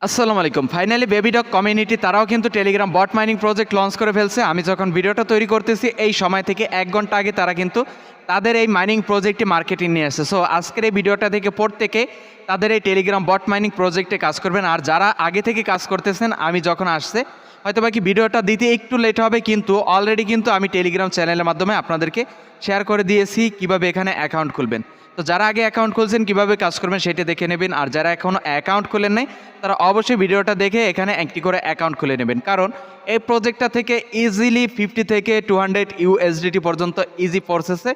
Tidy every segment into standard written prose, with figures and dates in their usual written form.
আসসালামু আলাইকুম। Finally বেবিডগ community তারাও কিন্তু Telegram bot mining project launch করে ফেলছে। আমি যখন ভিডিওটা তৈরি করতেছি এই সময় থেকে 1 ঘন্টা আগে তারা কিন্তু তাদের এই মাইনিং প্রজেক্টটি মার্কেটিং নিয়ে আসছে। সো আজকের এই ভিডিওটা থেকে প্রত্যেকে তাদের এই টেলিগ্রাম বট মাইনিং প্রজেক্টে কাজ করবেন। আর যারা আগে থেকে কাজ করতেছেন, আমি যখন আসছে হয়তো বা কি ভিডিওটা দিতে একটু লেট হবে, কিন্তু অলরেডি কিন্তু আমি টেলিগ্রাম চ্যানেলের মাধ্যমে আপনাদেরকে শেয়ার করে দিয়েছি কিভাবে এখানে অ্যাকাউন্ট খুলবেন। তো যারা আগে অ্যাকাউন্ট খুলছেন কীভাবে কাজ করবেন সেটা দেখে নেবেন। আর যারা এখনও অ্যাকাউন্ট খুলেন নাই তারা অবশ্যই ভিডিওটা দেখে এখানে একটি করে অ্যাকাউন্ট খুলে নেবেন, কারণ এই প্রজেক্টটা থেকে ইজিলি 50 থেকে 200 USDT পর্যন্ত ইজি প্রসেসে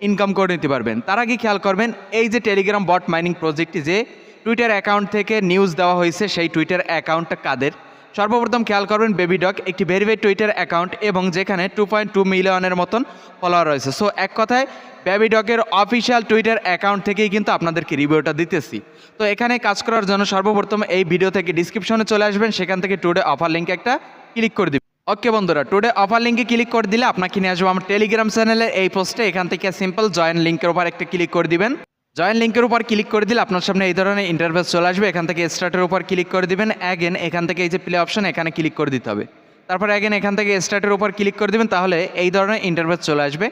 ইনকাম করে নিতে পারবেন। তার আগে খেয়াল করবেন এই যে টেলিগ্রাম বট মাইনিং প্রজেক্টটি যে টুইটার অ্যাকাউন্ট থেকে নিউজ দেওয়া হয়েছে, সেই টুইটার অ্যাকাউন্টটা কাদের। সর্বপ্রথম খেয়াল করবেন বেবিডগ একটি ভেরিফাইড টুইটার অ্যাকাউন্ট এবং যেখানে 2.2 মিলিয়নের মতন ফলোয়ার রয়েছে। সো এক কথায় বেবিডগের অফিসিয়াল টুইটার অ্যাকাউন্ট থেকেই কিন্তু আপনাদেরকে রিভিউটা দিতেছি। তো এখানে কাজ করার জন্য সর্বপ্রথম এই ভিডিও থেকে ডিসক্রিপশনে চলে আসবেন, সেখান থেকে টুডে অফার লিঙ্কে একটা ক্লিক করে দিবেন। ওকে বন্ধুরা, টুডে অফার লিঙ্কে ক্লিক করে দিলে আপনাকে নিয়ে আসবো আমার টেলিগ্রাম চ্যানেলের এই পোস্টে। এখান থেকে সিম্পল জয়েন লিঙ্কের উপর একটা ক্লিক করে দিবেন। জয়েন লিঙ্কের উপর ক্লিক করে দিলে আপনার সামনে এই ধরনের ইন্টারফেস চলে আসবে। এখান থেকে স্টার্টের উপর ক্লিক করে দিবেন। অ্যাগেন এখান থেকে এই যে প্লে অপশন এখানে ক্লিক করে দিতে হবে। তারপর অ্যাগেন এখান থেকে স্টার্টের উপর ক্লিক করে দিবেন, তাহলে এই ধরনের ইন্টারফেস চলে আসবে।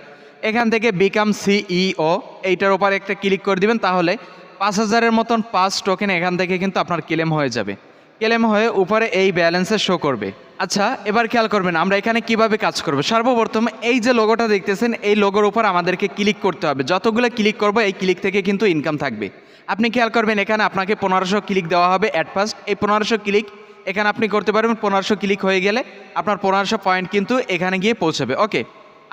এখান থেকে বিকাম সিইও এইটার উপর একটা ক্লিক করে দিবেন, তাহলে 5000-এর মতন পাস টোকেন এখান থেকে কিন্তু আপনার ক্লেম হয়ে যাবে। ক্লেম হয়ে উপরে এই ব্যালেন্সে শো করবে। আচ্ছা, এবার খেয়াল করবেন আমরা এখানে কিভাবে কাজ করব। সর্বপ্রথম এই যে লোগোটা দেখতেছেন, এই লোগোর উপর আমাদেরকে ক্লিক করতে হবে। যতগুলো ক্লিক করব এই ক্লিক থেকে কিন্তু ইনকাম থাকবে। আপনি খেয়াল করবেন এখানে আপনাকে 1500 ক্লিক দেওয়া হবে অ্যাট ফার্স্ট। এই 1500 ক্লিক এখানে আপনি করতে পারবেন। 1500 ক্লিক হয়ে গেলে আপনার 1500 পয়েন্ট কিন্তু এখানে গিয়ে পৌঁছাবে। ওকে,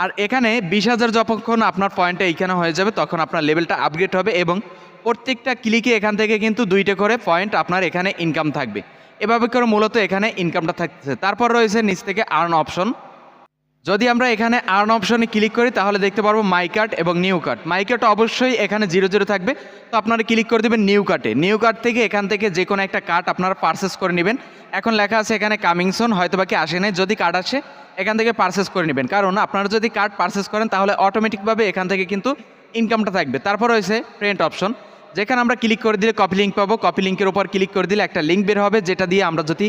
আর এখানে 20,000 যখন আপনার পয়েন্টটা এইখানে হয়ে যাবে তখন আপনার লেভেলটা আপগ্রেড হবে এবং প্রত্যেকটা ক্লিকে এখান থেকে কিন্তু 2টা করে পয়েন্ট আপনার এখানে ইনকাম থাকবে। এভাবে করে মূলত এখানে ইনকামটা থাকতেছে। তারপর রয়েছে নিচ থেকে আর্ন অপশন। যদি আমরা এখানে আর্ন অপশনে ক্লিক করি তাহলে দেখতে পারবো মাই কার্ড এবং নিউ কার্ড। মাই কার্ড অবশ্যই এখানে 00 থাকবে, তো আপনারা ক্লিক করে দেবেন নিউ কার্ডে। নিউ কার্ড থেকে এখান থেকে যে কোনো একটা কার্ড আপনারা পারচেস করে নেবেন। এখন লেখা আছে এখানে কামিং সুন, হয়তো বাকি আসে নাই। যদি কার্ড আসে এখান থেকে পারচেস করে নেবেন, কারণ আপনারা যদি কার্ড পারচেস করেন তাহলে অটোমেটিকভাবে এখান থেকে কিন্তু ইনকামটা থাকবে। তারপর রয়েছে প্রিন্ট অপশন, যেখানে আমরা ক্লিক করে দিলে কপি লিঙ্ক পাবো। কপি লিঙ্কের উপর ক্লিক করে দিলে একটা লিঙ্ক বের হবে, যেটা দিয়ে আমরা যদি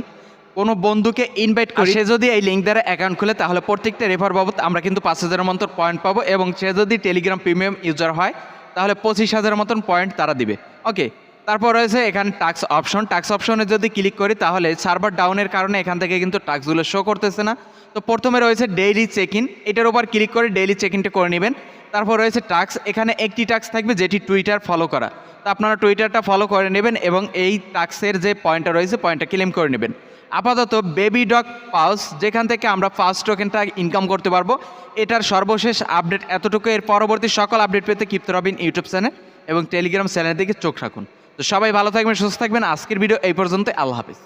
কোনো বন্ধুকে ইনভাইট করি, সে যদি এই লিঙ্ক দ্বারা অ্যাকাউন্ট খুলে তাহলে প্রত্যেকটা রেফার বাবদ আমরা কিন্তু 5000-এর মতন পয়েন্ট পাবো এবং সে যদি টেলিগ্রাম প্রিমিয়াম ইউজার হয় তাহলে 25,000-এর মতন পয়েন্ট তারা দিবে। ওকে, তারপর রয়েছে এখানে টাস্ক অপশন। টাস্ক অপশনে যদি ক্লিক করি তাহলে সার্ভার ডাউনের কারণে এখান থেকে কিন্তু টাস্কগুলো শো করতেছে না। তো প্রথমে রয়েছে ডেইলি চেক ইন, এটার উপর ক্লিক করে ডেইলি চেক ইনটা করে নেবেন। তারপর রয়েছে টাস্ক, এখানে একটি টাস্ক থাকবে যেটি টুইটার ফলো করা। তো আপনারা টুইটারটা ফলো করে নেবেন এবং এই টাস্কের যে পয়েন্টটা রয়েছে পয়েন্টটা ক্লেম করে নেবেন। আপাতত বেবিডগ পাউস, যেখান থেকে আমরা ফার্স্ট টোকেনটা ইনকাম করতে পারবো, এটার সর্বশেষ আপডেট এতটুকু। এর পরবর্তী সকল আপডেট পেতে কিপ্তে রবিন ইউটিউব চ্যানেল এবং টেলিগ্রাম চ্যানেলের দিকে চোখ রাখুন। তো সবাই ভালো থাকবেন, সুস্থ থাকবেন। আজকের ভিডিও এই পর্যন্ত। আল্লাহ হাফিজ।